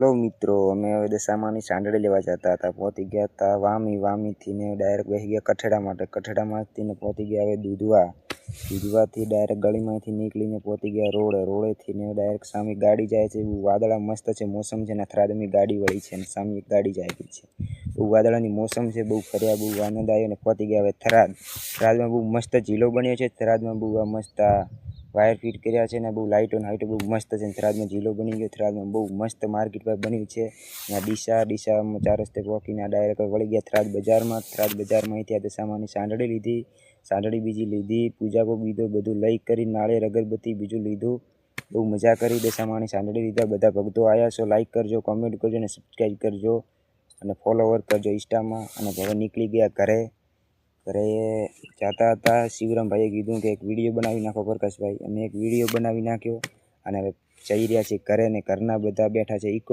Hello મિત્રો, અમે હવે દશામાની સાંડળી લેવા જતા હતા. પહોંચી ગયા હતા વામીથી ને ડાયરેક્ટ બેસી ગયા કઠેડા માટે. કઠેડામાંથી ને પહોંચી ગયા હવે દૂધવાથી ડાયરેક્ટ ગળીમાંથી નીકળીને પહોંચી ગયા રોડેથી ને ડાયરેક્ટ સામે ગાડી જાય છે. બહુ વાદળા મસ્ત છે, મોસમ છે ને થરાદની ગાડી વળી છે ને સામે એક ગાડી જાય છે. બહુ વાદળાની મોસમ છે, બહુ ફર્યા, બહુ આનંદ આવ્યો ને પહોંચી ગયા હવે થરાદમાં બહુ મસ્ત ઝીલો બન્યો છે. થરાદમાં બહુ મસ્ત વાયર ફિટ કર્યા છે ને બહુ લાઇટો બહુ મસ્ત છે. થરાદમાં ઝીલો બની ગયો. થરાદમાં બહુ મસ્ત માર્કેટ પર બન્યું છે. ત્યાં ડીસામાં 4 રસ્તે પહોંચીને ડાયરેક્ટ વળી ગયા થરાદ બજારમાં. થરાદ બજારમાં ત્યાં દશામાની સાંડળી લીધી, સાંડળી બીજી લીધી, પૂજા ભોગ બીજો બધું લઈ કરી, નાળિયેર અગરબત્તી બીજું લીધું. બહુ મજા કરી. દશામાની સાંડળી લીધા. બધા ભક્તો આવ્યા છો. લાઈક કરજો, કોમેન્ટ કરજો અને સબસ્ક્રાઈબ કરજો અને ફોલોવર કરજો ઇન્સ્ટામાં. અને હવે નીકળી ગયા ઘરે જતા હતા. શિવરામભાઈએ કીધું કે એક વિડીયો બનાવી નાખો પ્રકાશભાઈ. અમે એક વિડીયો બનાવી નાખ્યો અને હવે જઈ રહ્યા છીએ ઘરે ને ઘરના બધા બેઠા છે.